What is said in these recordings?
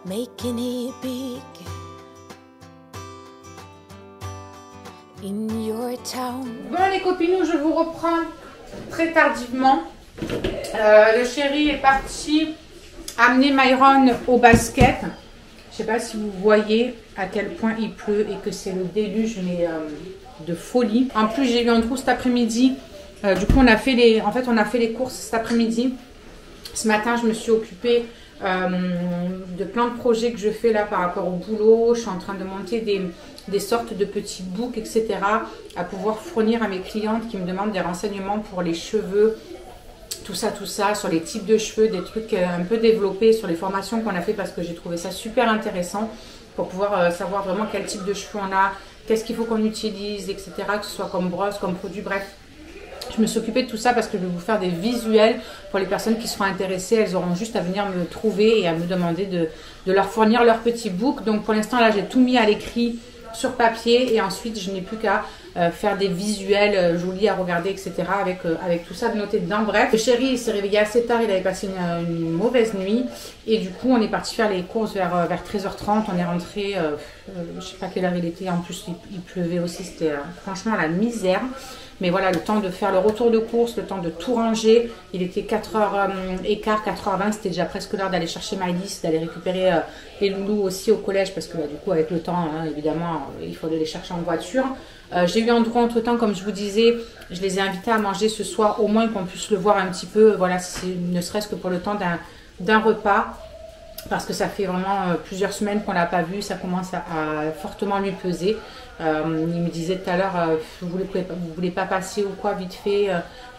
making it big in your town. Bon les copines, je vous reprends très tardivement. Le chéri est parti amener Myron au basket. Je sais pas si vous voyez à quel point il pleut et que c'est le déluge, mais de folie. En plus, j'ai eu un trou cet après-midi. Du coup, on a fait les courses cet après-midi. Ce matin, je me suis occupée de plein de projets que je fais là par rapport au boulot. Je suis en train de monter des sortes de petits books, etc. à pouvoir fournir à mes clientes qui me demandent des renseignements pour les cheveux. Tout ça, sur les types de cheveux, des trucs un peu développés sur les formations qu'on a fait parce que j'ai trouvé ça super intéressant pour pouvoir savoir vraiment quel type de cheveux on a, qu'est-ce qu'il faut qu'on utilise, etc. Que ce soit comme brosse, comme produit, bref. Je me suis occupée de tout ça parce que je vais vous faire des visuels pour les personnes qui seront intéressées. Elles auront juste à venir me trouver et à me demander de leur fournir leur petit book. Donc pour l'instant là, j'ai tout mis à l'écrit sur papier et ensuite je n'ai plus qu'à faire des visuels jolis à regarder, etc. avec tout ça de noter dedans. Bref, le chéri il s'est réveillé assez tard, il avait passé une mauvaise nuit et du coup on est parti faire les courses vers 13h30. On est rentré, je sais pas quelle heure il était, en plus il pleuvait aussi, c'était franchement la misère. Mais voilà, le temps de faire le retour de course, le temps de tout ranger. Il était 4h15, 4h20, c'était déjà presque l'heure d'aller chercher Maëlys, d'aller récupérer les loulous aussi au collège. Parce que du coup, avec le temps, hein, évidemment, il faut aller les chercher en voiture. J'ai eu Andrew entre temps, comme je vous disais, je les ai invités à manger ce soir, au moins qu'on puisse le voir un petit peu. Voilà, ne serait-ce que pour le temps d'un repas. Parce que ça fait vraiment plusieurs semaines qu'on ne l'a pas vu, ça commence à fortement lui peser. Il me disait tout à l'heure, vous voulez pas passer ou quoi, vite fait,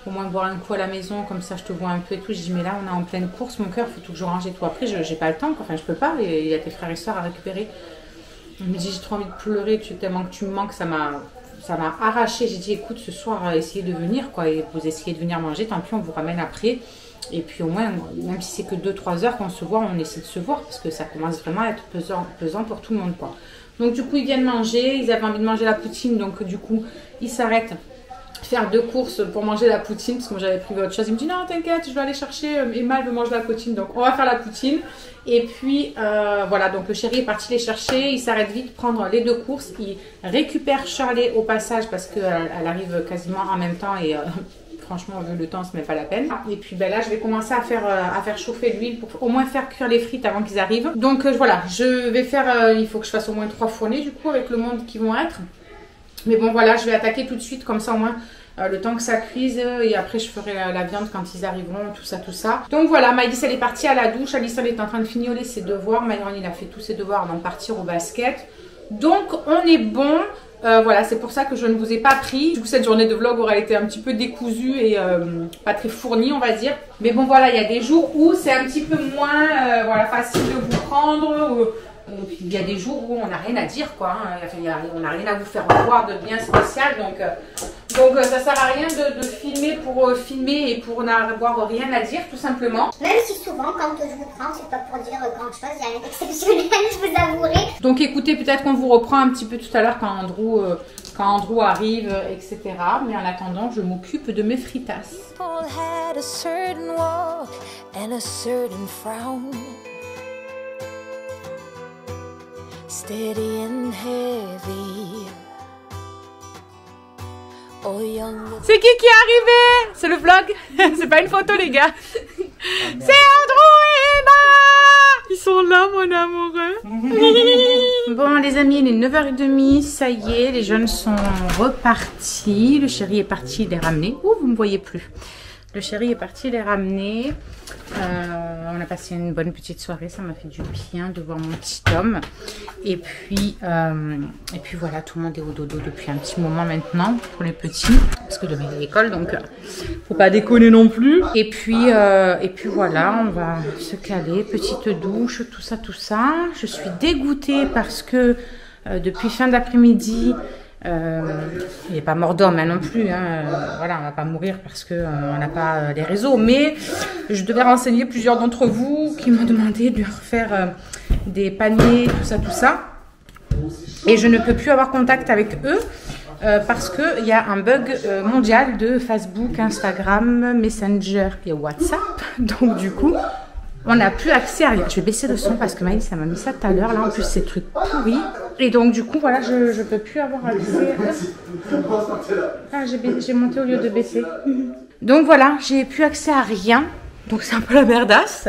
au moins boire un coup à la maison, comme ça je te vois un peu et tout. Je dis mais là on est en pleine course, mon cœur, il faut tout que je range et tout. Après j'ai pas le temps, enfin je peux pas, il y a tes frères et soeurs à récupérer. Il me dit j'ai trop envie de pleurer, tellement que tu me manques, ça m'a arraché. J'ai dit écoute, ce soir essayez de venir quoi, et vous essayez de venir manger, tant pis on vous ramène après. Et puis au moins, même si c'est que 2-3 heures qu'on se voit, on essaie de se voir parce que ça commence vraiment à être pesant pour tout le monde quoi. Donc du coup ils viennent manger, ils avaient envie de manger la poutine, donc du coup ils s'arrêtent faire 2 courses pour manger la poutine parce que moi j'avais pris autre chose. Il me dit non t'inquiète, je vais aller chercher, Emma elle veut manger la poutine, donc on va faire la poutine. Et puis voilà, donc le chéri est parti les chercher, il s'arrête vite prendre les 2 courses, il récupère Charlie au passage parce qu'elle arrive quasiment en même temps et franchement, vu le temps, ce n'est pas la peine. Et puis ben là, je vais commencer à faire chauffer l'huile pour au moins faire cuire les frites avant qu'ils arrivent. Donc voilà, je vais faire, il faut que je fasse au moins 3 fournées du coup avec le monde qui vont être. Mais bon voilà, je vais attaquer tout de suite comme ça au moins le temps que ça cuise et après je ferai la viande quand ils arriveront, tout ça. Donc voilà, Maëlys elle est partie à la douche, Alice elle est en train de fignoler ses devoirs, Myron il a fait tous ses devoirs avant de partir au basket. Donc on est bon. Voilà, c'est pour ça que je ne vous ai pas pris. Du coup, cette journée de vlog aura été un petit peu décousue et pas très fournie, on va dire. Mais bon, voilà, il y a des jours où c'est un petit peu moins voilà, facile de vous prendre. Puis il y a des jours où on n'a rien à dire, quoi. Hein. On n'a rien à vous faire voir de bien spécial. Donc ça sert à rien de filmer pour filmer et pour n'avoir rien à dire, tout simplement. Même si souvent, quand je vous prends, c'est pas pour dire grand chose, il n'y a rien d'exceptionnel, je vous avouerai. Donc écoutez, peut-être qu'on vous reprend un petit peu tout à l'heure quand Andrew arrive, etc. Mais en attendant, je m'occupe de mes fritas. Paul had a certain walk and a certain frown. Steady and heavy. Oh, young. C'est qui est arrivé? C'est le vlog. C'est pas une photo les gars. C'est Andrew et Emma. Ils sont là mon amoureux. Bon les amis, il est 9h30. Ça y est, les jeunes sont repartis. Le chéri est parti les ramener. Ouh, vous me voyez plus. Le chéri est parti les ramener. On a passé une bonne petite soirée, ça m'a fait du bien de voir mon petit homme. Et puis voilà, tout le monde est au dodo depuis un petit moment maintenant pour les petits, parce que demain il y a l'école, donc faut pas déconner non plus. Et puis voilà, on va se caler, petite douche, tout ça. Je suis dégoûtée parce que depuis fin d'après-midi, il n'est pas mort d'homme hein, non plus, hein. Voilà, on va pas mourir parce qu'on n'a pas les réseaux, mais je devais renseigner plusieurs d'entre vous qui m'ont demandé de lui refaire des paniers, tout ça, et je ne peux plus avoir contact avec eux parce qu'il y a un bug mondial de Facebook, Instagram, Messenger et WhatsApp, donc du coup On n'a plus accès à rien. Je vais baisser le son parce que Maëlys, ça m'a mis ça tout à l'heure. Là, en plus, c'est truc pourri. Et donc, du coup, voilà, je peux plus avoir accès. Ah, j'ai monté au lieu de baisser. Donc, voilà, j'ai plus accès à rien. Donc, c'est un peu la merdasse.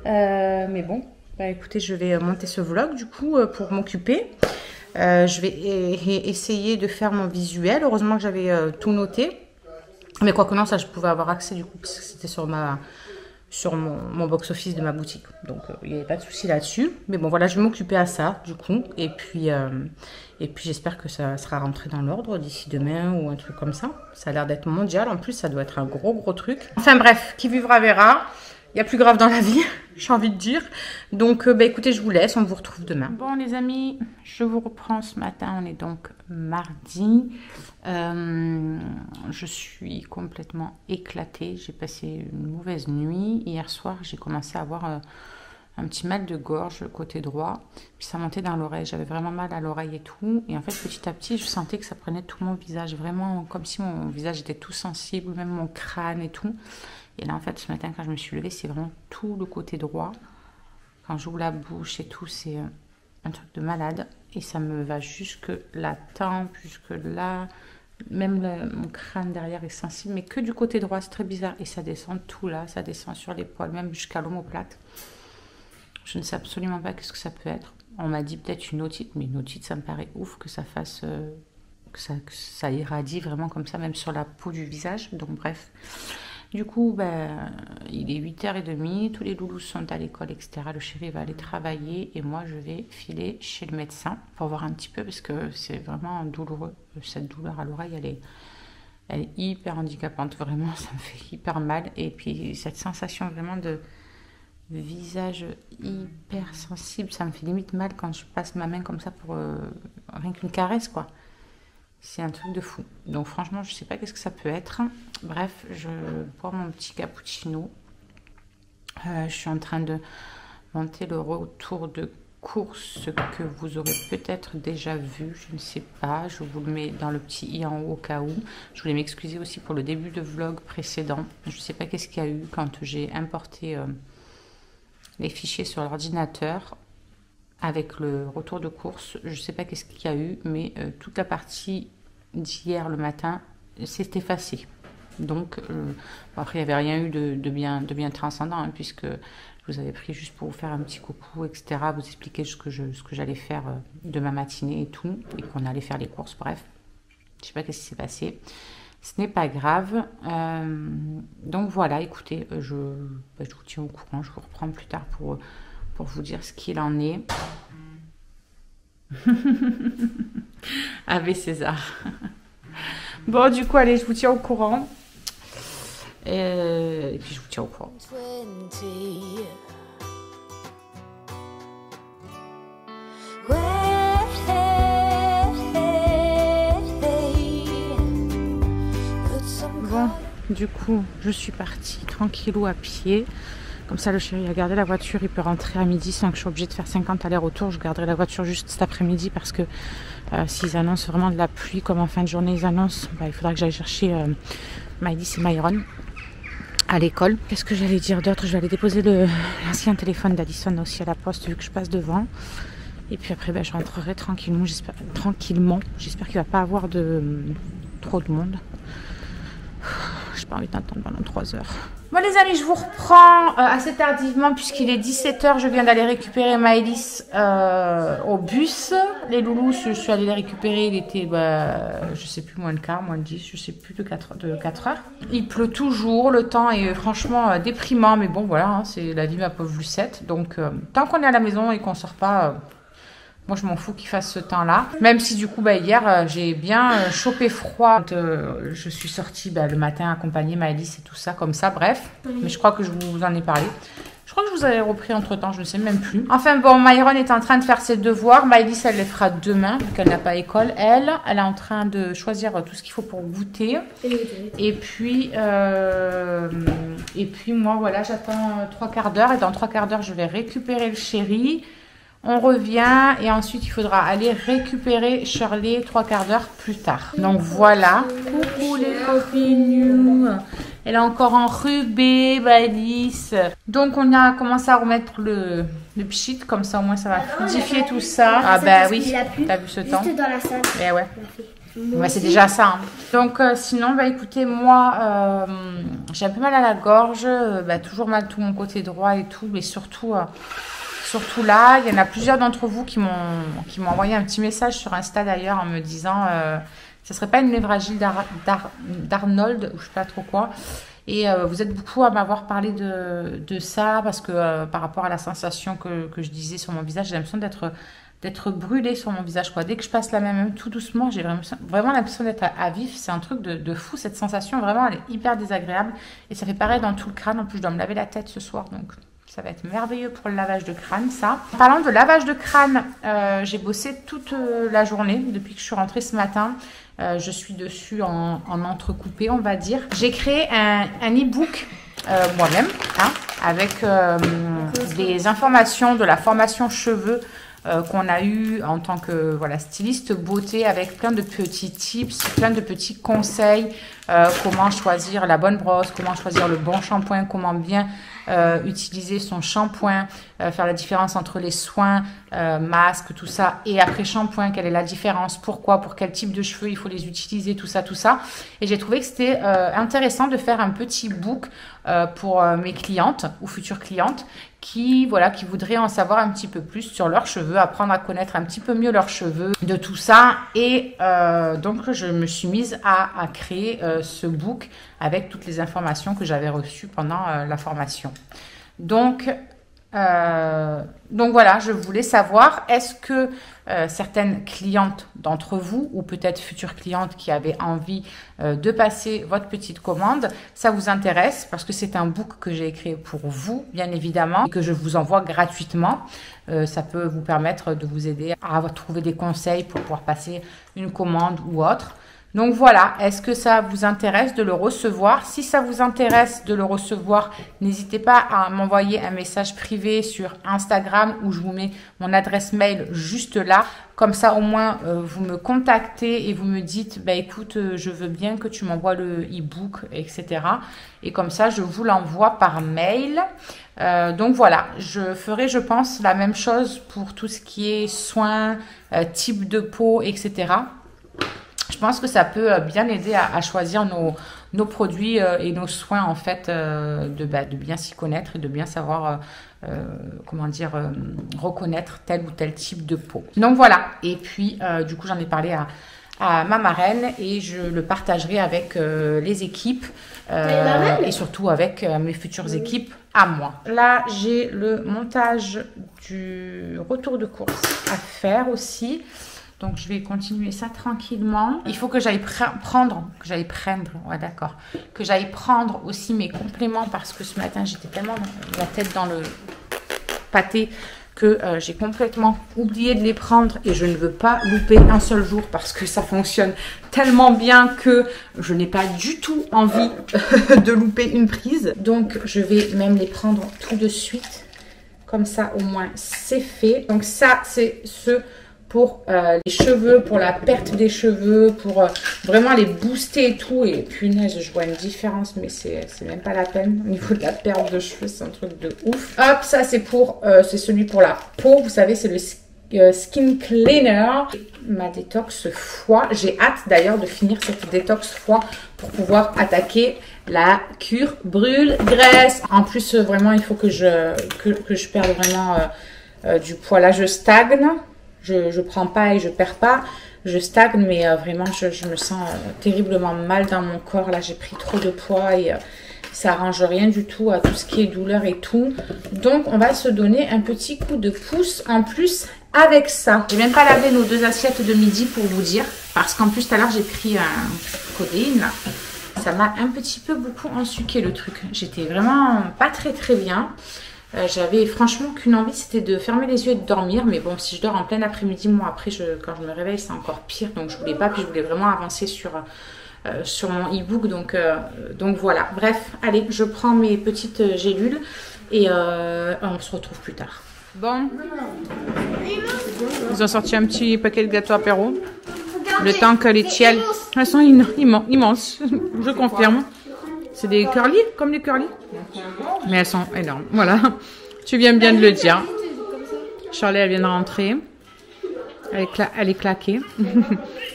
Mais bon, bah, écoutez, je vais monter ce vlog, du coup, pour m'occuper. Je vais essayer de faire mon visuel. Heureusement que j'avais tout noté. Mais quoi que non, ça, je pouvais avoir accès, du coup, parce que c'était sur mon box-office de ma boutique. Donc, il n'y avait pas de souci là-dessus. Mais bon, voilà, je vais m'occuper à ça, du coup. Et puis j'espère que ça sera rentré dans l'ordre d'ici demain ou un truc comme ça. Ça a l'air d'être mondial. En plus, ça doit être un gros truc. Enfin bref, qui vivra verra. Il y a plus grave dans la vie, j'ai envie de dire. Donc, bah, écoutez, je vous laisse. On vous retrouve demain. Bon, les amis, je vous reprends ce matin. On est donc mardi. Je suis complètement éclatée. J'ai passé une mauvaise nuit. Hier soir, j'ai commencé à avoir un petit mal de gorge côté droit. Puis ça montait dans l'oreille. J'avais vraiment mal à l'oreille et tout. Et en fait, petit à petit, je sentais que ça prenait tout mon visage. Vraiment comme si mon visage était tout sensible, même mon crâne et tout. Et là, en fait, ce matin, quand je me suis levée, c'est vraiment tout le côté droit. Quand j'ouvre la bouche et tout, c'est un truc de malade. Et ça me va jusque la tempe, jusque là. Même mon crâne derrière est sensible, mais que du côté droit, c'est très bizarre. Et ça descend tout là, ça descend sur l'épaule, même jusqu'à l'omoplate. Je ne sais absolument pas ce que ça peut être. On m'a dit peut-être une otite, mais une otite, ça me paraît ouf que ça fasse... que ça irradie vraiment comme ça, même sur la peau du visage. Donc bref... Du coup, ben, il est 8h30, tous les loulous sont à l'école, etc. Le chéri va aller travailler et moi, je vais filer chez le médecin pour voir un petit peu parce que c'est vraiment douloureux. Cette douleur à l'oreille, elle est hyper handicapante, vraiment, ça me fait hyper mal. Et puis, cette sensation vraiment de visage hyper sensible, ça me fait limite mal quand je passe ma main comme ça pour rien qu'une caresse, quoi. C'est un truc de fou. Donc franchement, je sais pas qu'est-ce que ça peut être. Bref, je bois mon petit cappuccino. Je suis en train de monter le retour de course que vous aurez peut-être déjà vu. Je ne sais pas. Je vous le mets dans le petit i en haut au cas où. Je voulais m'excuser aussi pour le début de vlog précédent. Je ne sais pas qu'est-ce qu'il y a eu quand j'ai importé les fichiers sur l'ordinateur. Avec le retour de course, je ne sais pas qu'est-ce qu'il y a eu, mais toute la partie d'hier le matin s'est effacée. Donc, bon, après, il n'y avait rien eu de bien transcendant, hein, puisque je vous avais pris juste pour vous faire un petit coucou, etc., vous expliquer ce que j'allais faire de ma matinée et tout, et qu'on allait faire les courses, bref. Je ne sais pas qu'est-ce qui s'est passé. Ce n'est pas grave. Donc voilà, écoutez, je vous tiens au courant, je vous reprends plus tard pour vous dire ce qu'il en est. Ave César. Bon, du coup, allez, je vous tiens au courant. Et puis, je vous tiens au courant. 20. Bon, du coup, je suis partie tranquillou à pied. Comme ça, le chéri a gardé la voiture, il peut rentrer à midi sans que je sois obligée de faire 50 allers-retour. Je garderai la voiture juste cet après-midi parce que s'ils annoncent vraiment de la pluie, comme en fin de journée ils annoncent, bah, il faudra que j'aille chercher Maëlys et Myron à l'école. Qu'est-ce que j'allais dire d'autre? Je vais aller déposer l'ancien téléphone d'Addison aussi à la poste vu que je passe devant. Et puis après, bah, je rentrerai tranquillement. J'espère qu'il ne va pas avoir trop de monde. J'ai pas envie d'attendre pendant 3 heures. Bon les amis, je vous reprends assez tardivement puisqu'il est 17h. Je viens d'aller récupérer Maëlys au bus. Les loulous, je suis allée les récupérer. Il était, je sais plus, moins de quart, moins de 10, je sais plus, de 4 heures. Il pleut toujours, le temps est franchement déprimant. Mais bon, voilà, hein, c'est la vie, ma pauvre Lucette. Donc, tant qu'on est à la maison et qu'on sort pas... moi, je m'en fous qu'il fasse ce temps-là. Même si, du coup, hier, j'ai bien chopé froid. Je suis sortie le matin accompagner Maëlys et tout ça, comme ça, bref. Mais je crois que je vous en ai parlé. Je crois que je vous avais repris entre-temps, je ne sais même plus. Enfin, bon, Myron est en train de faire ses devoirs. Maëlys, elle les fera demain, vu qu'elle n'a pas école. Elle est en train de choisir tout ce qu'il faut pour goûter. Et puis moi, voilà, j'attends 3 quarts d'heure. Et dans 3 quarts d'heure, je vais récupérer le chéri. On revient et ensuite il faudra aller récupérer Shirley 3 quarts d'heure plus tard. Donc voilà. Coucou les copines. Elle est encore enrubée, Alice. Donc, on a commencé à remettre le pchit. Comme ça, au moins, ça va fluidifier tout ça. Ah, bah oui, t'as vu ce temps. Juste dans la salle. Eh ouais. Ouais, c'est déjà ça. Hein. Donc, sinon, bah écoutez, moi, j'ai un peu mal à la gorge. Toujours mal tout mon côté droit et tout. Mais surtout là, il y en a plusieurs d'entre vous qui m'ont envoyé un petit message sur Insta d'ailleurs en me disant ce serait pas une névralgie d'Arnold ou je sais pas trop quoi. Et vous êtes beaucoup à m'avoir parlé de ça parce que par rapport à la sensation que je disais sur mon visage, j'ai l'impression d'être brûlée sur mon visage, quoi. Dès que je passe la même tout doucement, j'ai vraiment l'impression d'être à vif. C'est un truc de fou, cette sensation. Vraiment, elle est hyper désagréable. Et ça fait pareil dans tout le crâne. En plus, je dois me laver la tête ce soir, donc ça va être merveilleux pour le lavage de crâne, ça. En parlant de lavage de crâne, j'ai bossé toute la journée depuis que je suis rentrée ce matin. Je suis dessus en entrecoupé, on va dire. J'ai créé un e-book moi-même, hein, avec des informations de la formation cheveux qu'on a eu en tant que styliste beauté, avec plein de petits tips, plein de petits conseils, comment choisir la bonne brosse, comment choisir le bon shampoing, comment bien utiliser son shampoing, faire la différence entre les soins, masques, tout ça, et après shampoing, quelle est la différence, pourquoi, pour quel type de cheveux il faut les utiliser, tout ça. Et j'ai trouvé que c'était intéressant de faire un petit book pour mes clientes ou futures clientes qui voudraient en savoir un petit peu plus sur leurs cheveux, apprendre à connaître un petit peu mieux leurs cheveux, de tout ça. Et donc, je me suis mise à créer ce book avec toutes les informations que j'avais reçues pendant la formation. Donc voilà, je voulais savoir, est-ce que certaines clientes d'entre vous, ou peut-être futures clientes qui avaient envie de passer votre petite commande, ça vous intéresse, parce que c'est un book que j'ai créé pour vous, bien évidemment, et que je vous envoie gratuitement. Ça peut vous permettre de vous aider à trouver des conseils pour pouvoir passer une commande ou autre. Donc voilà, est-ce que ça vous intéresse de le recevoir? Si ça vous intéresse de le recevoir, n'hésitez pas à m'envoyer un message privé sur Instagram où je vous mets mon adresse mail juste là. Comme ça, au moins, vous me contactez et vous me dites, écoute, je veux bien que tu m'envoies le e-book, etc. Et comme ça, je vous l'envoie par mail. Donc voilà, je ferai, je pense, la même chose pour tout ce qui est soins, type de peau, etc. Je pense que ça peut bien aider à choisir nos produits et nos soins, en fait, de bien s'y connaître et de bien savoir, reconnaître tel ou tel type de peau. Donc voilà, et puis du coup, j'en ai parlé à ma marraine et je le partagerai avec les équipes et surtout avec mes futures équipes à moi. Là, j'ai le montage du retour de course à faire aussi. Donc, je vais continuer ça tranquillement. Il faut que j'aille prendre aussi mes compléments parce que ce matin, j'étais tellement la tête dans le pâté que j'ai complètement oublié de les prendre et je ne veux pas louper un seul jour parce que ça fonctionne tellement bien que je n'ai pas du tout envie de louper une prise. Donc, je vais même les prendre tout de suite. Comme ça, au moins, c'est fait. Donc, ça, c'est pour les cheveux, pour la perte des cheveux, pour vraiment les booster et tout. Et punaise, je vois une différence, mais c'est même pas la peine. Au niveau de la perte de cheveux, c'est un truc de ouf. Hop, ça c'est celui pour la peau. Vous savez, c'est le Skin Cleaner. Ma détox foie. J'ai hâte d'ailleurs de finir cette détox foie pour pouvoir attaquer la cure brûle-graisse. En plus, vraiment, il faut que je perde vraiment du poids. Là, je stagne. Je prends pas et je perds pas, je stagne, mais vraiment je me sens terriblement mal dans mon corps. Là, j'ai pris trop de poids et ça arrange rien du tout à tout ce qui est douleur et tout. Donc, on va se donner un petit coup de pouce en plus avec ça. J'ai même pas lavé nos 2 assiettes de midi pour vous dire, parce qu'en plus tout à l'heure j'ai pris un codéine là. Ça m'a un petit peu beaucoup ensuqué le truc. J'étais vraiment pas très bien. J'avais franchement qu'une envie, c'était de fermer les yeux et de dormir. Mais bon, si je dors en plein après-midi, moi après, quand je me réveille, c'est encore pire. Donc je voulais pas, puis je voulais vraiment avancer sur mon e-book. Donc voilà. Bref, allez, je prends mes petites gélules et on se retrouve plus tard. Bon, ils ont sorti un petit paquet de gâteaux apéro. Le temps que les tiels, elles sont immenses, je confirme. C'est des curly, comme les curly. Mais elles sont énormes. Voilà. Tu viens bien de le dire. Charlie, elle vient de rentrer. Elle est claquée.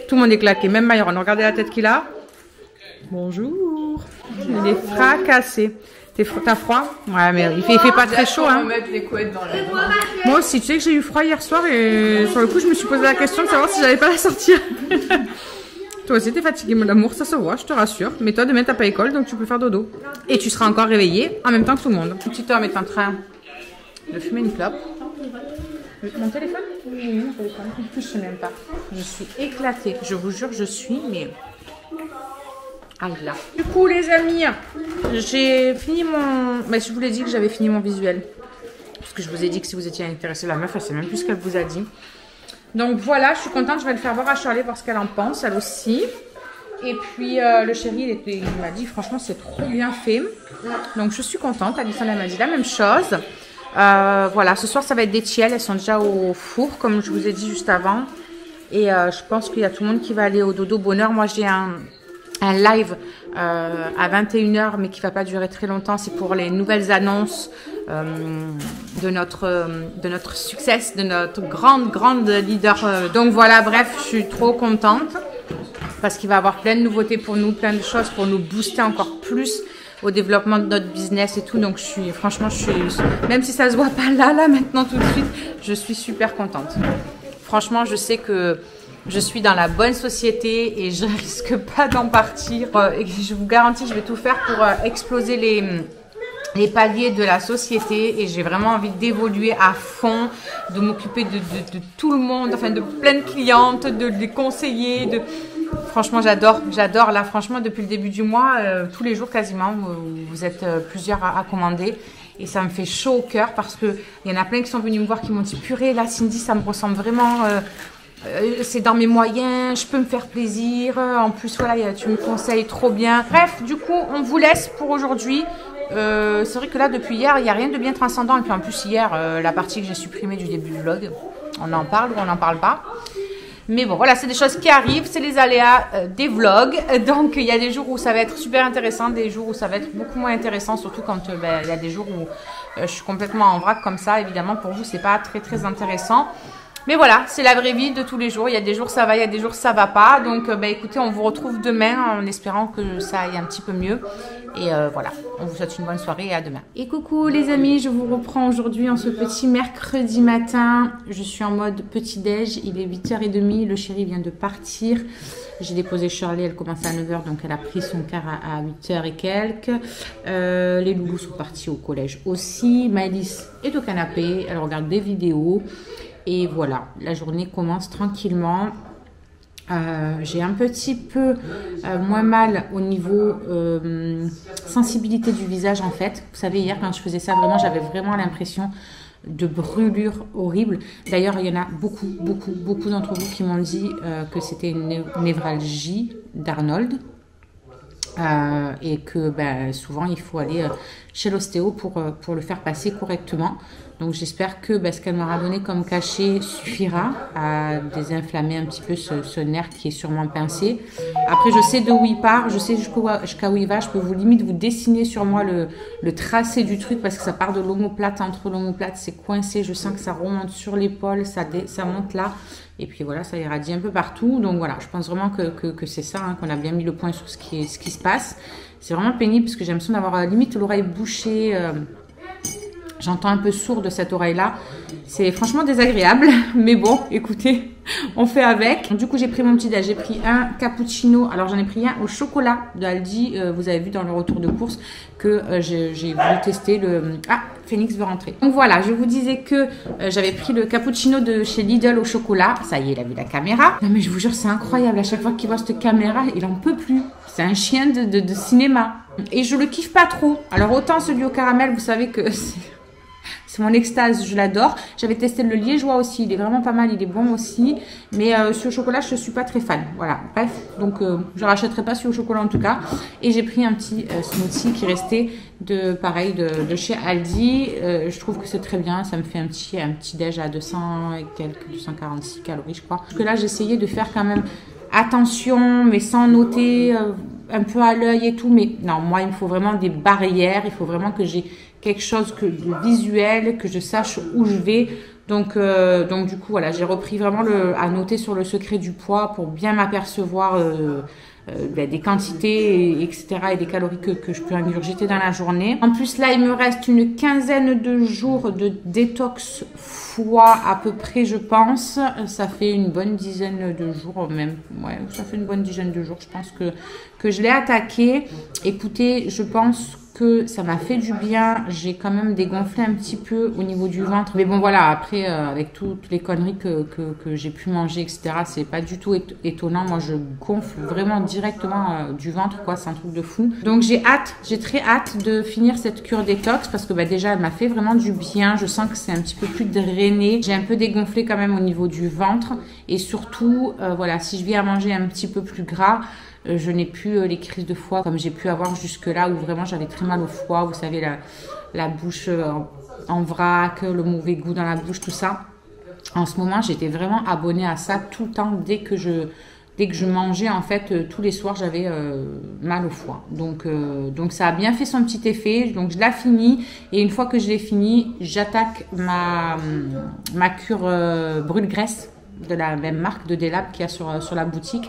Tout le monde est claqué. Même Myron. Regardez la tête qu'il a. Bonjour. Il est fracassé. T'as froid? Ouais, mais il fait pas très chaud. Hein. Mettre les couettes dans la... Moi aussi, tu sais que j'ai eu froid hier soir et sur le coup, je me suis posé la question de savoir si j'allais pas la sortir. Toi aussi, t'es fatigué, mon amour, ça se voit, je te rassure. Mais toi, demain, t'as pas école, donc tu peux faire dodo. Et tu seras encore réveillé en même temps que tout le monde. Le petit homme est en train de fumer une clope. Mon téléphone? Oui, mon téléphone. Je sais même pas. Je suis éclatée. Je vous jure, je suis, mais... Ah là. Du coup, les amis, j'ai fini mon... Mais je vous l'ai dit que j'avais fini mon visuel. Parce que je vous ai dit que si vous étiez intéressé, la meuf, elle sait même plus ce qu'elle vous a dit. Donc voilà, je suis contente. Je vais le faire voir à Charlie, voir ce qu'elle en pense, elle aussi. Et puis, le chéri, il m'a dit, franchement, c'est trop bien fait. Donc, je suis contente. Alison, elle m'a dit la même chose. Voilà, ce soir, ça va être des tiels. Elles sont déjà au four, comme je vous ai dit juste avant. Et je pense qu'il y a tout le monde qui va aller au dodo bonheur. Moi, j'ai un live à 21h, mais qui ne va pas durer très longtemps. C'est pour les nouvelles annonces de notre succès, de notre grande leader. Donc voilà, bref, je suis trop contente parce qu'il va y avoir plein de nouveautés pour nous, plein de choses pour nous booster encore plus au développement de notre business et tout. Donc franchement, même si ça se voit pas là maintenant tout de suite, je suis super contente. Franchement, je sais que je suis dans la bonne société et je risque pas d'en partir. Et je vous garantis, je vais tout faire pour exploser les paliers de la société. Et j'ai vraiment envie d'évoluer à fond, de m'occuper de tout le monde, enfin de plein de clientes, de les conseiller. Franchement, j'adore. Là, franchement, depuis le début du mois, tous les jours quasiment, vous êtes plusieurs à commander. Et ça me fait chaud au cœur parce qu'il y en a plein qui sont venus me voir, qui m'ont dit « Purée, là, Cindy, ça me ressemble vraiment... c'est dans mes moyens, je peux me faire plaisir. En plus, voilà, tu me conseilles trop bien. » Bref, du coup, on vous laisse pour aujourd'hui. C'est vrai que là, depuis hier, il n'y a rien de bien transcendant. Et puis en plus, hier, la partie que j'ai supprimée du début du vlog, on en parle ou on n'en parle pas. Mais bon, voilà, c'est des choses qui arrivent, c'est les aléas des vlogs. Donc, il y a des jours où ça va être super intéressant, des jours où ça va être beaucoup moins intéressant, surtout quand il y a des jours où je suis complètement en vrac comme ça. Évidemment, pour vous, c'est pas très intéressant. Mais voilà, c'est la vraie vie de tous les jours. Il y a des jours ça va, il y a des jours ça va pas. Donc, écoutez, on vous retrouve demain en espérant que ça aille un petit peu mieux. Et voilà, on vous souhaite une bonne soirée et à demain. Et coucou les amis, je vous reprends aujourd'hui en ce petit mercredi matin. Je suis en mode petit-déj, il est 8h30, le chéri vient de partir. J'ai déposé Shirley, elle commençait à 9h, donc elle a pris son car à 8h et quelques. Les loulous sont partis au collège aussi. Maëlys est au canapé, elle regarde des vidéos. Et voilà, la journée commence tranquillement. J'ai un petit peu moins mal au niveau sensibilité du visage en fait. Vous savez, hier quand je faisais ça, vraiment, j'avais vraiment l'impression de brûlure horrible. D'ailleurs, il y en a beaucoup d'entre vous qui m'ont dit que c'était une névralgie d'Arnold. Et que souvent il faut aller chez l'ostéo pour le faire passer correctement. Donc j'espère que ce qu'elle m'aura donné comme cachet suffira à désinflammer un petit peu ce nerf qui est sûrement pincé. Après je sais d'où il part, je sais jusqu'à où il va, je peux limite vous dessiner sur moi le tracé du truc parce que ça part de l'omoplate, entre l'omoplate c'est coincé, je sens que ça remonte sur l'épaule, ça monte là. Et puis voilà, ça irradie un peu partout. Donc voilà, je pense vraiment que c'est ça, qu'on a bien mis le point sur ce qui se passe. C'est vraiment pénible parce que j'ai l'impression d'avoir limite l'oreille bouchée. J'entends un peu sourd de cette oreille-là. C'est franchement désagréable. Mais bon, écoutez, on fait avec. Du coup, j'ai pris mon petit déj. J'ai pris un cappuccino. Alors, j'en ai pris un au chocolat d'Aldi. Vous avez vu dans le retour de course que j'ai voulu tester le... Ah, Phoenix veut rentrer. Donc voilà, je vous disais que j'avais pris le cappuccino de chez Lidl au chocolat. Ça y est, il a vu la caméra. Non mais je vous jure, c'est incroyable. À chaque fois qu'il voit cette caméra, il en peut plus. C'est un chien de cinéma. Et je le kiffe pas trop. Alors autant celui au caramel, vous savez que c'est mon extase, je l'adore. J'avais testé le liégeois aussi, il est vraiment pas mal, il est bon aussi. Mais celui au chocolat, je suis pas très fan. Voilà, bref, donc je rachèterai pas celui au chocolat en tout cas. Et j'ai pris un petit smoothie qui restait pareil de chez Aldi. Je trouve que c'est très bien, ça me fait un petit déj à 200 et quelques, 246 calories je crois. Parce que là, j'essayais de faire quand même attention, mais sans noter un peu à l'œil et tout, mais non, moi, il me faut vraiment des barrières. Il faut vraiment que j'ai quelque chose de visuel, que je sache où je vais. Donc du coup, voilà, j'ai repris vraiment à noter sur le secret du poids pour bien m'apercevoir des quantités, etc. et des calories que je peux ingurgiter dans la journée. En plus, là, il me reste une quinzaine de jours de détox foie à peu près, je pense. Ça fait une bonne dizaine de jours même. Ouais, ça fait une bonne dizaine de jours. Je pense que je l'ai attaqué. Écoutez, je pense que ça m'a fait du bien. J'ai quand même dégonflé un petit peu au niveau du ventre. Mais bon, voilà, après, avec toutes les conneries que j'ai pu manger, etc., c'est pas du tout étonnant. Moi, je gonfle vraiment directement du ventre, quoi. C'est un truc de fou. Donc, j'ai très hâte de finir cette cure détox parce que déjà, elle m'a fait vraiment du bien. Je sens que c'est un petit peu plus drainé. J'ai un peu dégonflé quand même au niveau du ventre. Et surtout, voilà, si je viens à manger un petit peu plus gras, je n'ai plus les crises de foie comme j'ai pu avoir jusque-là où vraiment j'avais très mal au foie. Vous savez, la bouche en vrac, le mauvais goût dans la bouche, tout ça. En ce moment, j'étais vraiment abonnée à ça tout le temps. Dès que je mangeais, en fait, tous les soirs, j'avais mal au foie. Donc ça a bien fait son petit effet. Donc, je l'ai fini. Et une fois que je l'ai fini, j'attaque ma cure brûle-graisse de la même marque de Delab qu'il y a sur la boutique.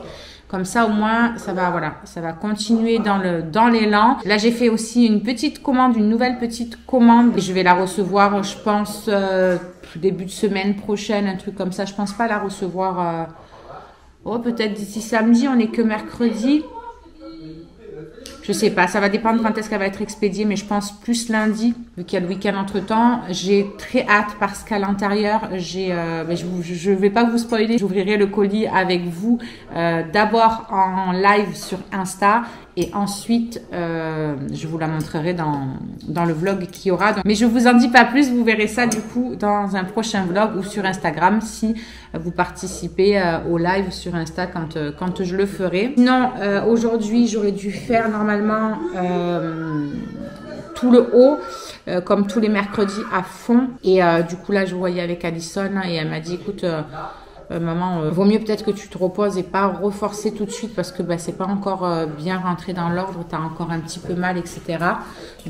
Comme ça, au moins, ça va continuer dans l'élan. Là, j'ai fait aussi une nouvelle petite commande. Et je vais la recevoir, je pense, début de semaine prochaine, un truc comme ça. Je pense pas la recevoir, peut-être d'ici samedi, on n'est que mercredi. Je sais pas, ça va dépendre quand est-ce qu'elle va être expédiée, mais je pense plus lundi, vu qu'il y a le week-end entre-temps. J'ai très hâte parce qu'à l'intérieur, je vais pas vous spoiler, j'ouvrirai le colis avec vous d'abord en live sur Insta et ensuite je vous la montrerai dans le vlog qu'il y aura. Mais je vous en dis pas plus, vous verrez ça du coup dans un prochain vlog ou sur Instagram si vous participez au live sur Insta quand je le ferai. Sinon, aujourd'hui, j'aurais dû faire normalement tout le haut comme tous les mercredis à fond. Et du coup, là, je voyais avec Alison et elle m'a dit, écoute, maman, vaut mieux peut-être que tu te reposes et pas reforcer tout de suite parce que c'est pas encore bien rentré dans l'ordre, tu as encore un petit peu mal, etc.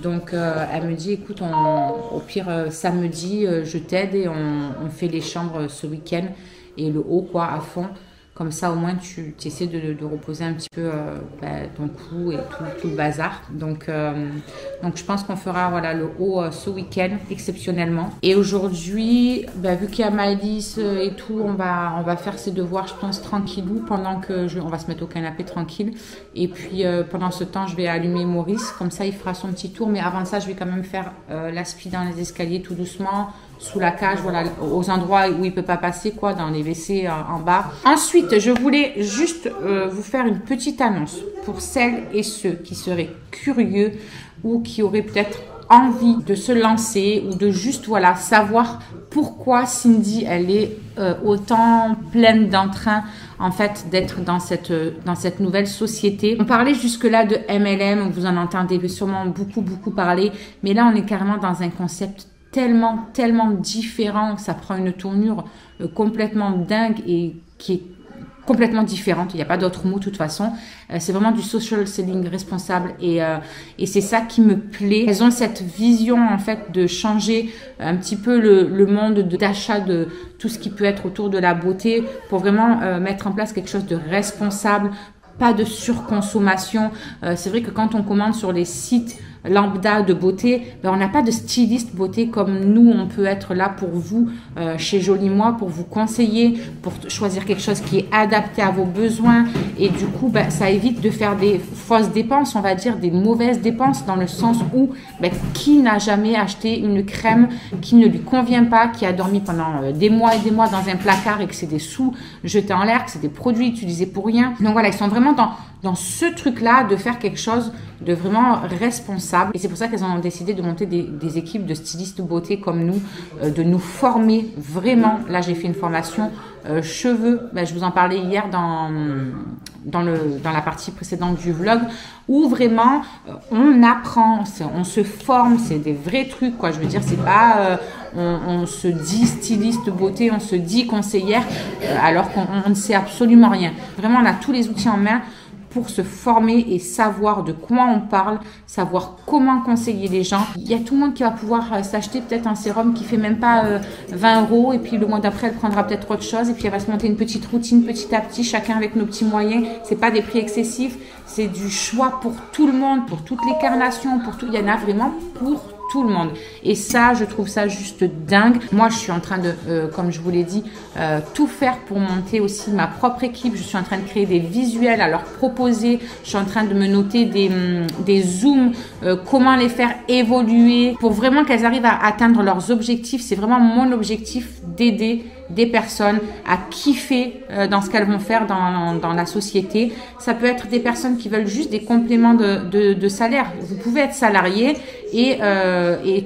Donc, elle me dit, écoute, au pire, samedi, je t'aide et on fait les chambres ce week-end et le haut, quoi, à fond. Comme ça, au moins, tu essaies de reposer un petit peu ton cou et tout le bazar. Donc, je pense qu'on fera le haut ce week-end, exceptionnellement. Et aujourd'hui, vu qu'il y a Maëlys et tout, on va faire ses devoirs, je pense, tranquillou, pendant que on va se mettre au canapé tranquille. Et puis, pendant ce temps, je vais allumer Maurice. Comme ça, il fera son petit tour. Mais avant ça, je vais quand même faire l'aspi dans les escaliers tout doucement, sous la cage, aux endroits où il peut pas passer, quoi, dans les WC en bas. Ensuite, je voulais juste vous faire une petite annonce pour celles et ceux qui seraient curieux ou qui auraient peut-être envie de se lancer ou de juste savoir pourquoi Cindy elle est autant pleine d'entrain en fait d'être dans cette nouvelle société. On parlait jusque-là de MLM, vous en entendez sûrement beaucoup parler, mais là on est carrément dans un concept tellement différent que ça prend une tournure complètement dingue et qui est complètement différente. Il n'y a pas d'autre mot de toute façon. C'est vraiment du social selling responsable et c'est ça qui me plaît. Elles ont cette vision en fait de changer un petit peu le monde d'achat de tout ce qui peut être autour de la beauté pour vraiment mettre en place quelque chose de responsable, pas de surconsommation. C'est vrai que quand on commande sur les sites lambda de beauté, on n'a pas de styliste beauté comme nous, on peut être là pour vous chez Jolie Moi, pour vous conseiller, pour choisir quelque chose qui est adapté à vos besoins et du coup ça évite de faire des fausses dépenses, on va dire des mauvaises dépenses dans le sens où qui n'a jamais acheté une crème qui ne lui convient pas, qui a dormi pendant des mois et des mois dans un placard et que c'est des sous jetés en l'air, que c'est des produits utilisés pour rien. Donc voilà, ils sont vraiment dans ce truc-là de faire quelque chose de vraiment responsable. Et c'est pour ça qu'elles ont décidé de monter des équipes de stylistes beauté comme nous, de nous former vraiment. Là, j'ai fait une formation cheveux. Je vous en parlais hier dans la partie précédente du vlog, où vraiment on apprend, on se forme, c'est des vrais trucs, quoi. Je veux dire, c'est pas on se dit styliste beauté, on se dit conseillère, alors qu'on ne sait absolument rien. Vraiment, on a tous les outils en main pour se former et savoir de quoi on parle, savoir comment conseiller les gens. Il y a tout le monde qui va pouvoir s'acheter peut-être un sérum qui fait même pas 20 € et puis le mois d'après elle prendra peut-être autre chose et puis elle va se monter une petite routine petit à petit, chacun avec nos petits moyens. C'est pas des prix excessifs, c'est du choix pour tout le monde, pour toutes les carnations, pour tout. Il y en a vraiment pour tout le monde. Et ça, je trouve ça juste dingue. Moi, je suis en train de, comme je vous l'ai dit, tout faire pour monter aussi ma propre équipe. Je suis en train de créer des visuels à leur proposer. Je suis en train de me noter des zooms, comment les faire évoluer pour vraiment qu'elles arrivent à atteindre leurs objectifs. C'est vraiment mon objectif d'aider des personnes à kiffer dans ce qu'elles vont faire dans la société. Ça peut être des personnes qui veulent juste des compléments de salaire. Vous pouvez être salarié et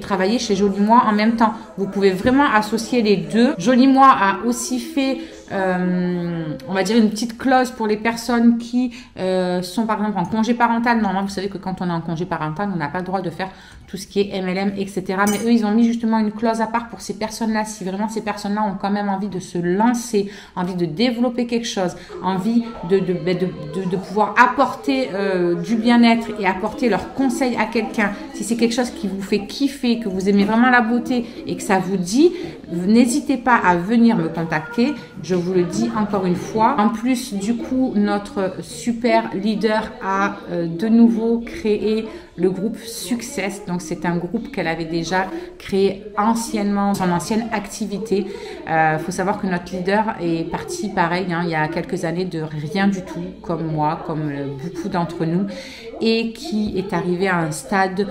travailler chez Joli Moi en même temps. Vous pouvez vraiment associer les deux. Joli Moi a aussi fait on va dire une petite clause pour les personnes qui sont par exemple en congé parental. Normalement, vous savez que quand on est en congé parental, on n'a pas le droit de faire tout ce qui est MLM, etc. Mais eux, ils ont mis justement une clause à part pour ces personnes-là. Si vraiment ces personnes-là ont quand même envie de se lancer, envie de développer quelque chose, envie de pouvoir apporter du bien-être et apporter leurs conseils à quelqu'un, si c'est quelque chose qui vous fait kiffer, que vous aimez vraiment la beauté et que ça vous dit, n'hésitez pas à venir me contacter. Je vous le dis encore une fois. En plus, du coup, notre super leader a de nouveau créé le groupe Success. Donc, c'est un groupe qu'elle avait déjà créé anciennement, son ancienne activité. Faut savoir que notre leader est parti pareil, il y a quelques années de rien du tout, comme moi, comme beaucoup d'entre nous, et qui est arrivé à un stade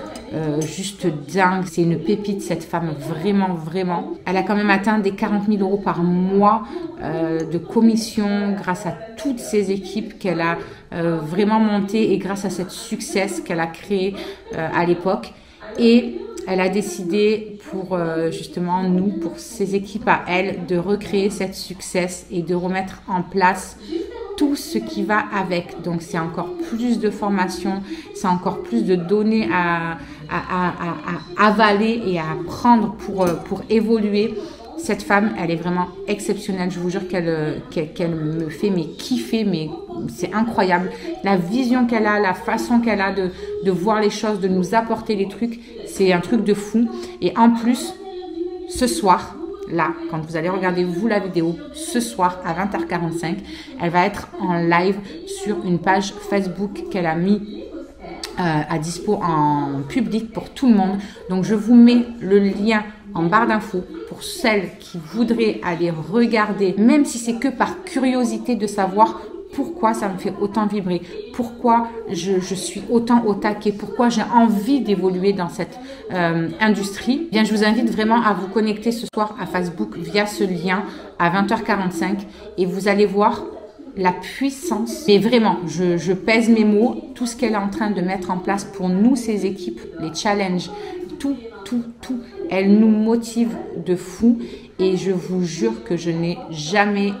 juste dingue. C'est une pépite, cette femme, vraiment, vraiment. Elle a quand même atteint des 40 000 € par mois de commission grâce à toutes ces équipes qu'elle a vraiment montées et grâce à cette Success qu'elle a créé à l'époque. Et elle a décidé pour justement nous, pour ses équipes à elle, de recréer cette Success et de remettre en place tout ce qui va avec. Donc c'est encore plus de formation, c'est encore plus de données à avaler et à prendre pour évoluer. Cette femme, elle est vraiment exceptionnelle. Je vous jure qu'elle me fait kiffer, mais c'est incroyable. La vision qu'elle a, la façon qu'elle a de voir les choses, de nous apporter les trucs, c'est un truc de fou. Et en plus, ce soir, là, quand vous allez regarder vous la vidéo, ce soir à 20h45, elle va être en live sur une page Facebook qu'elle a mis à dispo en public pour tout le monde. Donc je vous mets le lien en barre d'infos pour celles qui voudraient aller regarder, même si c'est que par curiosité de savoir pourquoi ça me fait autant vibrer, pourquoi je suis autant au taquet, pourquoi j'ai envie d'évoluer dans cette industrie. Bien, je vous invite vraiment à vous connecter ce soir à Facebook via ce lien à 20h45 et vous allez voir la puissance. Mais vraiment, je pèse mes mots, tout ce qu'elle est en train de mettre en place pour nous, ses équipes, les challenges, tout. Elle nous motive de fou et je vous jure que je n'ai jamais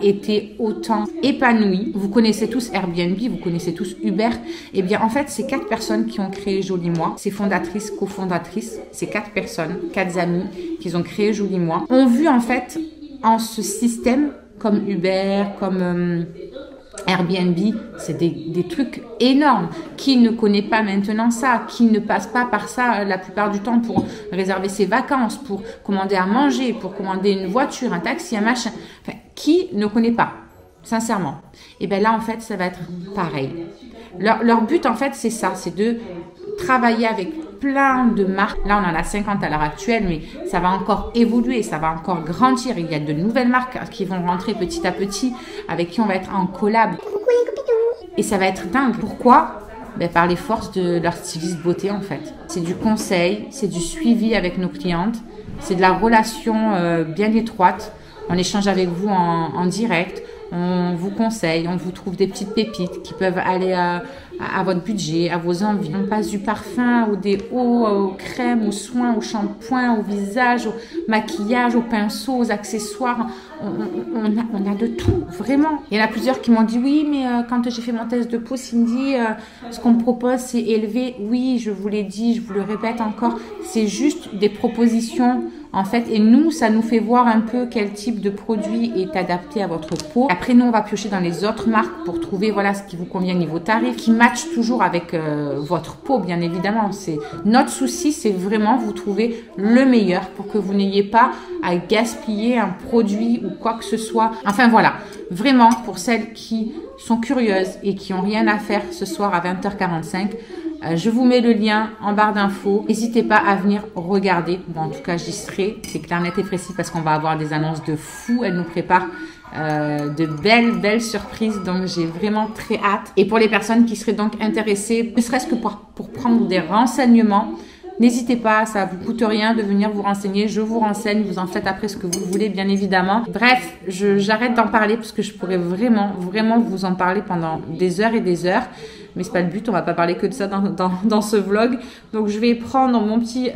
été autant épanouie. Vous connaissez tous Airbnb, vous connaissez tous Uber. Eh bien, en fait, c'est 4 personnes qui ont créé Joli Moi. Ces fondatrices, cofondatrices, ces 4 personnes, 4 amis qui ont créé Joli Moi, ont vu en fait en ce système comme Uber, comme Airbnb, c'est des trucs énormes. Qui ne connaît pas maintenant ça? Qui ne passe pas par ça la plupart du temps pour réserver ses vacances, pour commander à manger, pour commander une voiture, un taxi, un machin? Enfin, qui ne connaît pas? Sincèrement. Et bien là, en fait, ça va être pareil. Leur but, en fait, c'est ça, c'est de travailler avec plein de marques. Là, on en a 50 à l'heure actuelle, mais ça va encore évoluer, ça va encore grandir. Il y a de nouvelles marques qui vont rentrer petit à petit, avec qui on va être en collab. Et ça va être dingue. Pourquoi? Ben, par les forces de leur styliste beauté, en fait. C'est du conseil, c'est du suivi avec nos clientes, c'est de la relation bien étroite. On échange avec vous en direct. On vous conseille, on vous trouve des petites pépites qui peuvent aller à votre budget, à vos envies. On passe du parfum, des eaux, aux crèmes, aux soins, au shampoing, au visage, au maquillage, aux pinceaux, aux accessoires. On a de tout, vraiment. Il y en a plusieurs qui m'ont dit, oui, mais quand j'ai fait mon test de peau, Cindy, ce qu'on me propose, c'est élevé. Oui, je vous l'ai dit, je vous le répète encore, c'est juste des propositions en fait. Et nous, ça nous fait voir un peu quel type de produit est adapté à votre peau. Après, nous, on va piocher dans les autres marques pour trouver voilà ce qui vous convient niveau tarif, qui match toujours avec votre peau, bien évidemment. C'est notre souci, c'est vraiment vous trouver le meilleur pour que vous n'ayez pas à gaspiller un produit ou quoi que ce soit. Enfin voilà, vraiment pour celles qui sont curieuses et qui n'ont rien à faire ce soir à 20h45, je vous mets le lien en barre d'infos. N'hésitez pas à venir regarder. Bon, en tout cas, j'y serai. C'est clair, net et précis parce qu'on va avoir des annonces de fou. Elle nous prépare de belles surprises. Donc, j'ai vraiment très hâte. Et pour les personnes qui seraient donc intéressées, ne serait-ce que pour prendre des renseignements, n'hésitez pas, ça vous coûte rien de venir vous renseigner. Je vous renseigne, vous en faites après ce que vous voulez, bien évidemment. Bref, j'arrête d'en parler parce que je pourrais vraiment vous en parler pendant des heures et des heures. Mais c'est pas le but, on va pas parler que de ça dans ce vlog. Donc je vais prendre mon petit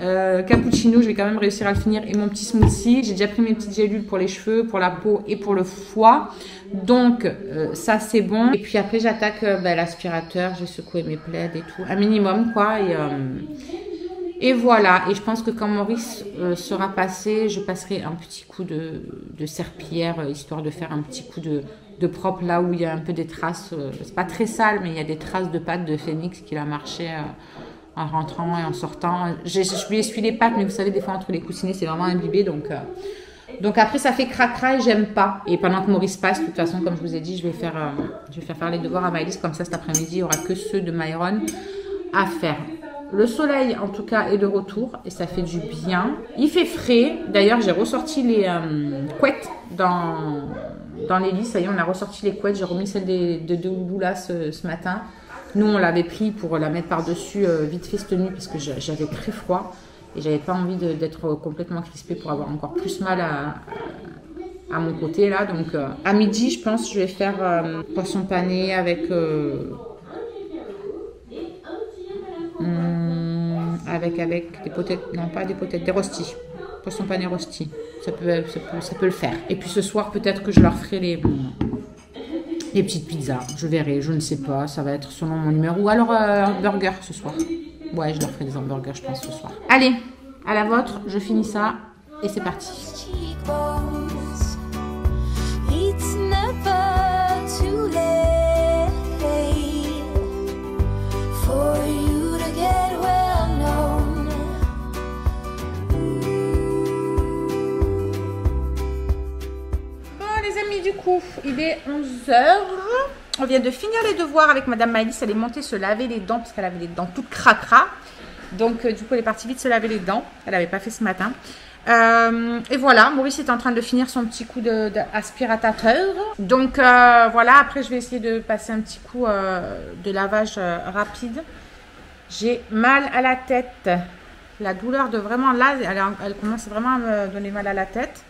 cappuccino, je vais quand même réussir à le finir, et mon petit smoothie. J'ai déjà pris mes petites gélules pour les cheveux, pour la peau et pour le foie. Donc ça c'est bon. Et puis après j'attaque l'aspirateur, j'ai secoué mes plaids et tout. Un minimum quoi. Et voilà, et je pense que quand Maurice sera passé, je passerai un petit coup de serpillière, histoire de faire un petit coup de propre là où il y a un peu des traces. C'est pas très sale, mais il y a des traces de pâte de phénix qu'il a marché en rentrant et en sortant. Je lui essuie les pattes, mais vous savez, des fois entre les coussinets, c'est vraiment imbibé. Donc après, ça fait cracra et j'aime pas. Et pendant que Maurice passe, de toute façon, comme je vous ai dit, je vais faire les devoirs à Maëlys. Comme ça, cet après-midi, il n'y aura que ceux de Myron à faire. Le soleil, en tout cas, est de retour et ça fait du bien. Il fait frais. D'ailleurs, j'ai ressorti les couettes dans les lits. Ça y est, on a ressorti les couettes. J'ai remis celle de Loulou là ce matin. Nous, on l'avait pris pour la mettre par-dessus vite fait cette nuit parce que j'avais très froid et j'avais pas envie d'être complètement crispée pour avoir encore plus mal à mon côté là. Donc, à midi, je pense, je vais faire poisson pané avec... avec des potettes, non pas des potettes, des rostis, poisson pané rosti, ça peut le faire. Et puis ce soir peut-être que je leur ferai les petites pizzas, je verrai, je ne sais pas, ça va être selon mon humeur, ou alors un burger ce soir. Ouais, je leur ferai des hamburgers je pense ce soir. Allez, à la vôtre, je finis ça et c'est parti. Du coup, il est 11h. On vient de finir les devoirs avec Madame Maëlys. Elle est montée se laver les dents parce qu'elle avait les dents toutes cracra. Donc, du coup, elle est partie vite se laver les dents. Elle n'avait pas fait ce matin. Et voilà, Maurice est en train de finir son petit coup d'aspirateur. Donc, voilà. Après, je vais essayer de passer un petit coup de lavage rapide. J'ai mal à la tête. La douleur de vraiment là, elle commence vraiment à me donner mal à la tête.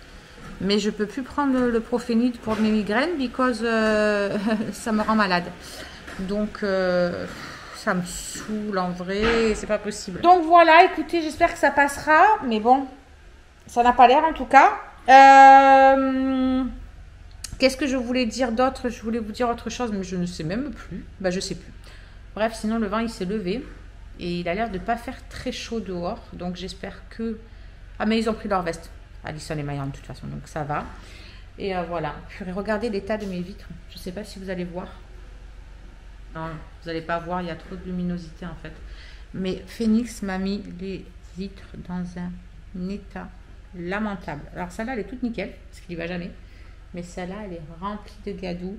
Mais je ne peux plus prendre le Profénid pour mes migraines parce que ça me rend malade. Donc, ça me saoule en vrai, c'est pas possible. Donc voilà, écoutez, j'espère que ça passera. Mais bon, ça n'a pas l'air en tout cas. Qu'est-ce que je voulais dire d'autre? Je voulais vous dire autre chose, mais je ne sais même plus. Je sais plus. Bref, sinon le vent, il s'est levé. Et il a l'air de ne pas faire très chaud dehors. Donc j'espère que... Ah, mais ils ont pris leur veste. Alison et Myron de toute façon, donc ça va. Et voilà. Puis regardez l'état de mes vitres. Je ne sais pas si vous allez voir. Non, vous n'allez pas voir, il y a trop de luminosité en fait. Mais Phoenix m'a mis les vitres dans un état lamentable. Alors celle-là, elle est toute nickel, parce qu'il n'y va jamais. Mais celle-là, elle est remplie de gadou.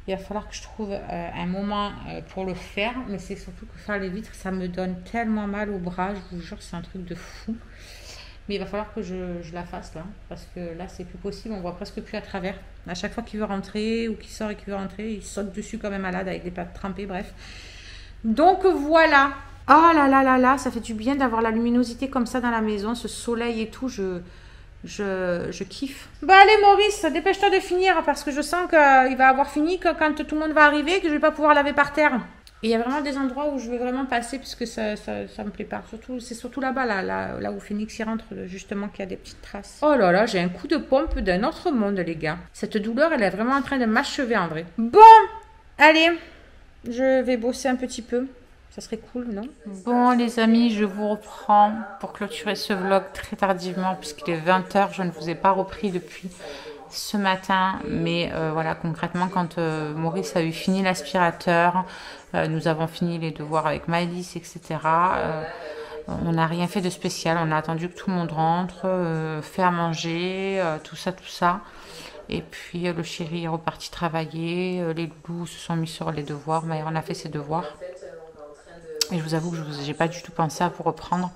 Il va falloir que je trouve un moment pour le faire. Mais c'est surtout que faire les vitres, ça me donne tellement mal au bras. Je vous jure, c'est un truc de fou. Mais il va falloir que je la fasse là, parce que là c'est plus possible, on voit presque plus à travers. À chaque fois qu'il veut rentrer ou qu'il sort et qu'il veut rentrer, il saute dessus comme un malade avec les pattes trempées, bref. Donc voilà. Oh là là là là, ça fait du bien d'avoir la luminosité comme ça dans la maison, ce soleil et tout, je kiffe. Bah allez Maurice, dépêche-toi de finir, parce que je sens qu'il va avoir fini quand tout le monde va arriver, que je vais pas pouvoir laver par terre. Et il y a vraiment des endroits où je veux vraiment passer puisque ça me plaît pas. C'est surtout là-bas, là où Phoenix y rentre, justement, qu'il y a des petites traces. Oh là là, j'ai un coup de pompe d'un autre monde, les gars. Cette douleur, elle est vraiment en train de m'achever en vrai. Bon, allez, je vais bosser un petit peu. Ça serait cool, non? Bon les amis, je vous reprends pour clôturer ce vlog très tardivement puisqu'il est 20 h. Je ne vous ai pas repris depuis ce matin. Mais voilà, concrètement, quand Maurice a eu fini l'aspirateur, nous avons fini les devoirs avec Maëlys, etc. On n'a rien fait de spécial. On a attendu que tout le monde rentre, fait à manger, tout ça. Et puis le chéri est reparti travailler. Les loulous se sont mis sur les devoirs. Myron a fait ses devoirs. Et je vous avoue que je n'ai pas du tout pensé à vous reprendre,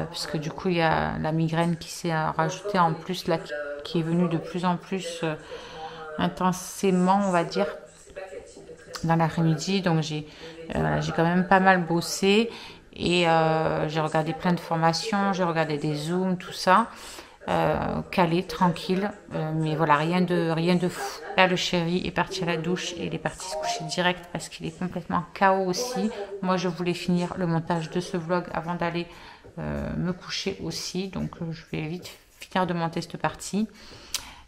puisque du coup il y a la migraine qui s'est rajoutée en plus, là, qui est venue de plus en plus intensément, on va dire, dans l'après-midi. Donc j'ai quand même pas mal bossé et j'ai regardé plein de formations, j'ai regardé des zooms, tout ça. Calé, tranquille, mais voilà, rien de fou. Là, le chéri est parti à la douche et il est parti se coucher direct parce qu'il est complètement KO aussi. Moi, je voulais finir le montage de ce vlog avant d'aller me coucher aussi, donc je vais vite finir de monter cette partie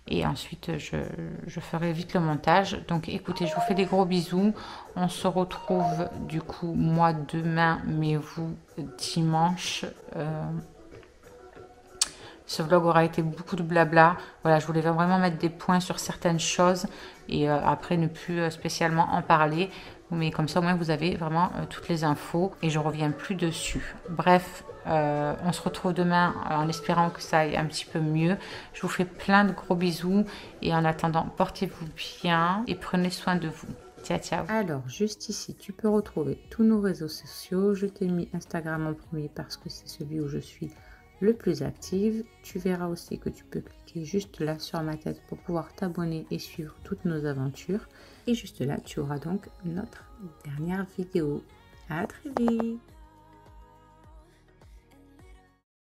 et ensuite je ferai vite le montage. Donc écoutez, je vous fais des gros bisous. On se retrouve du coup moi demain, mais vous dimanche. Ce vlog aura été beaucoup de blabla. Voilà, je voulais vraiment mettre des points sur certaines choses et après ne plus spécialement en parler. Mais comme ça, au moins, vous avez vraiment toutes les infos et je reviens plus dessus. Bref, on se retrouve demain en espérant que ça aille un petit peu mieux. Je vous fais plein de gros bisous et en attendant, portez-vous bien et prenez soin de vous. Ciao, ciao. Alors, juste ici, tu peux retrouver tous nos réseaux sociaux. Je t'ai mis Instagram en premier parce que c'est celui où je suis le plus active. Tu verras aussi que tu peux cliquer juste là sur ma tête pour pouvoir t'abonner et suivre toutes nos aventures. Et juste là, tu auras donc notre dernière vidéo. À très vite!